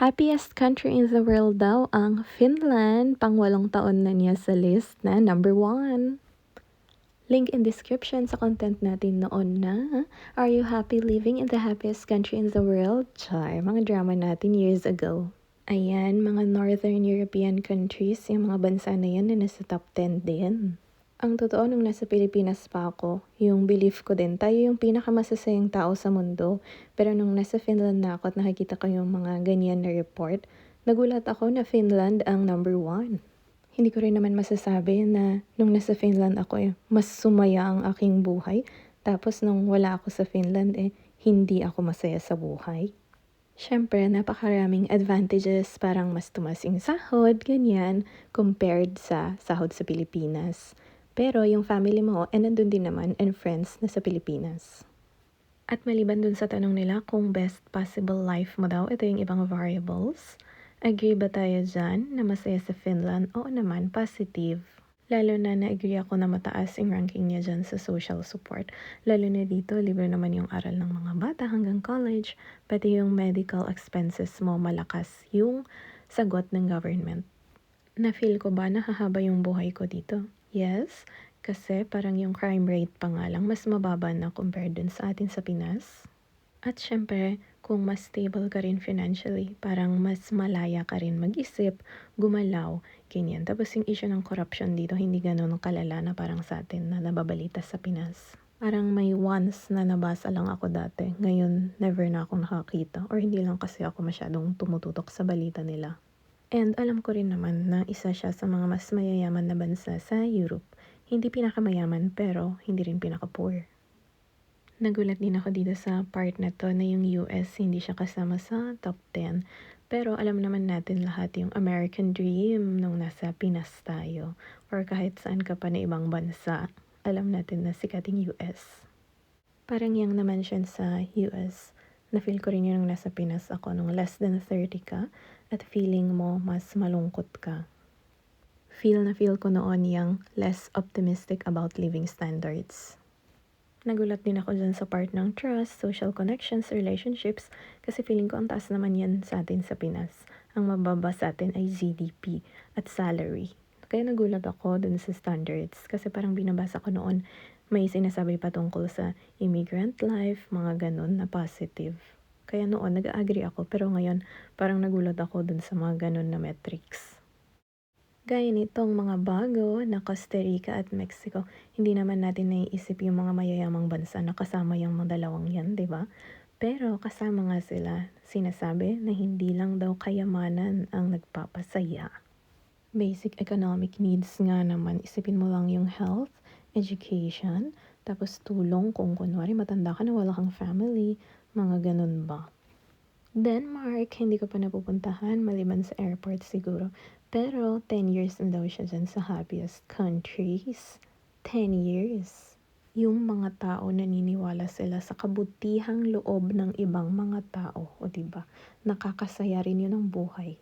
Happiest country in the world daw ang Finland, pang-8 taon na niya sa list na number 1. Link in description sa content natin noon na Are you happy living in the happiest country in the world? Char, mga drama natin years ago. Ayan, mga Northern European countries, yung mga bansa na yan na nasa top 10 din. Ang totoo, nung nasa Pilipinas pa ako, yung belief ko din, tayo yung pinakamasasayang tao sa mundo. Pero nung nasa Finland na ako at nakikita ko yung mga ganyan na report, nagulat ako na Finland ang number 1. Hindi ko rin naman masasabi na nung nasa Finland ako, mas sumaya ang aking buhay. Tapos nung wala ako sa Finland, hindi ako masaya sa buhay. Siyempre, napakaraming advantages, parang mas tumas yung sahod, ganyan, compared sa sahod sa Pilipinas. Pero yung family mo, nandun din naman, and friends na sa Pilipinas. At maliban dun sa tanong nila kung best possible life mo daw, ito yung ibang variables. Agree ba tayo dyan na masaya sa Finland? Oo naman, positive. Lalo na na-agree ako na mataas yung ranking niya dyan sa social support. Lalo na dito, libre naman yung aral ng mga bata hanggang college, pati yung medical expenses mo malakas yung sagot ng government. Na-feel ko ba na hahaba yung buhay ko dito? Yes, kasi parang yung crime rate pa nga lang mas mababa na compared dun sa atin sa Pinas. At syempre, kung mas stable ka rin financially, parang mas malaya ka rin mag-isip, gumalaw, ganyan. Tapos yung issue ng corruption dito, hindi ganun kalala na parang sa atin na nababalita sa Pinas. Parang may once na nabasa lang ako dati, ngayon never na akong nakakita, or hindi lang kasi ako masyadong tumututok sa balita nila. And alam ko rin naman na isa siya sa mga mas mayayaman na bansa sa Europe. Hindi pinakamayaman pero hindi rin pinaka-poor. Nagulat din ako dito sa part na to na yung US hindi siya kasama sa top 10. Pero alam naman natin lahat yung American Dream nung nasa Pinas tayo. Or kahit saan ka pa na ibang bansa, alam natin na sikat yung US. Parang yung na-mention sa US, na-feel ko rin yun nung nasa Pinas ako nung less than 30 ka at feeling mo mas malungkot ka. Feel ko noon yung less optimistic about living standards. Nagulat din ako dyan sa part ng trust, social connections, relationships, kasi feeling ko ang taas naman yan sa atin sa Pinas. Ang mababa sa atin ay GDP at salary. Kaya nagulat ako dun sa standards kasi parang binabasa ko noon may sinasabi pa tungkol sa immigrant life, mga ganun na positive. Kaya noon nag-agree ako pero ngayon parang nagulat ako dun sa mga ganun na metrics. Gaya nitong mga bago na Costa Rica at Mexico, hindi naman natin naiisip yung mga mayayamang bansa na kasama yung mga dalawang yan, di ba? Pero kasama nga sila, sinasabi na hindi lang daw kayamanan ang nagpapasaya. Basic economic needs nga naman, isipin mo lang yung health, education, tapos tulong kung kunwari matanda ka na wala kang family, mga ganun ba. Denmark, hindi ko pa napupuntahan maliban sa airport siguro. Pero 10 years na daw siya dyan sa happiest countries. 10 years. Yung mga tao naniniwala sila sa kabutihang loob ng ibang mga tao. O diba? Nakakasaya rin yun ng buhay.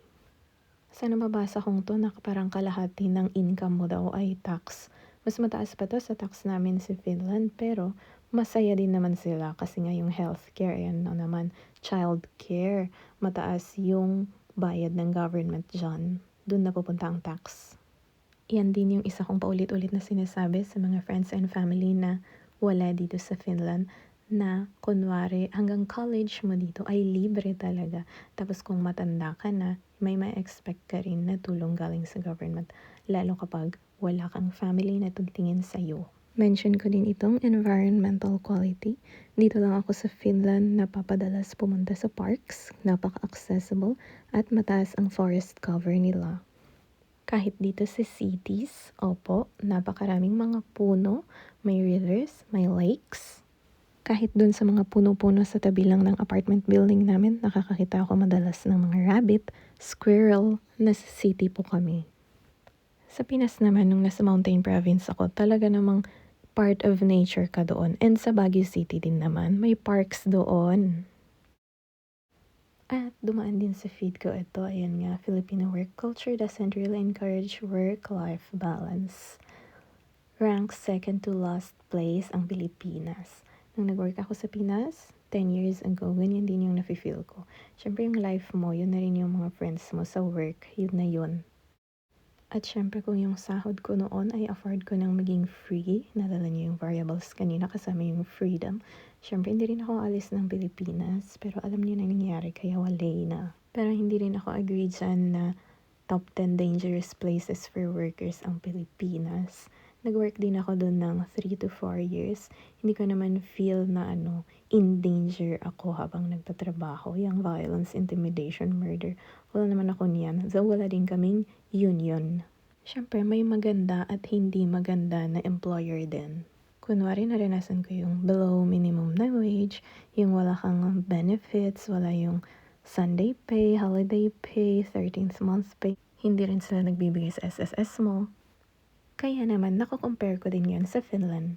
Sa nababasa kong to na parang kalahati ng income mo daw ay tax. Mas mataas pa to sa tax namin sa Finland pero masaya din naman sila kasi nga yung healthcare, ayan na naman, childcare, mataas yung bayad ng government dyan. Doon napupunta ang tax. Yan din yung isa kong paulit-ulit na sinasabi sa mga friends and family na wala dito sa Finland na kunwari hanggang college mo dito ay libre talaga. Tapos kung matanda ka na, may ma-expect ka rin na tulong galing sa government. Lalo kapag wala kang family na tugtingin sa'yo. Mention ko din itong environmental quality. Dito lang ako sa Finland napapadalas pumunta sa parks, napaka-accessible at mataas ang forest cover nila. Kahit dito sa cities, opo, napakaraming mga puno, may rivers, may lakes. Kahit dun sa mga puno-puno sa tabi lang ng apartment building namin, nakakakita ako madalas ng mga rabbit, squirrel, nasa city po kami. Sa Pinas naman, nung nasa mountain province ako, talaga namang part of nature ka doon. And sa Baguio City din naman, may parks doon. At dumaan din sa feed ko ito, ayan nga, Filipino work culture doesn't really encourage work-life balance. Rank second to last place ang Pilipinas. Nung nag-work ako sa Pinas, 10 years ago, ganyan din yung nafe-feel ko. Siyempre yung life mo, yun na rin yung mga friends mo sa work, yun na yun. At syempre kung yung sahod ko noon ay afford ko ng maging free, nadala niyo yung variables kanina kasama yung freedom. Syempre hindi rin ako alis ng Pilipinas, pero alam niyo na nangyari kaya walay na. Pero hindi rin ako agree dyan na top 10 dangerous places for workers ang Pilipinas. Nag-work din ako doon ng 3 to 4 years. Hindi ko naman feel na in danger ako habang nagtatrabaho. Yung violence, intimidation, murder. Wala naman ako niyan. So wala din kaming union. Siyempre may maganda at hindi maganda na employer din. Kunwari naranasan ko yung below minimum na wage, yung wala kang benefits, wala yung Sunday pay, holiday pay, 13th month pay. Hindi rin sila nagbibigay sa SSS mo. Kaya naman, nako-compare ko din yan sa Finland.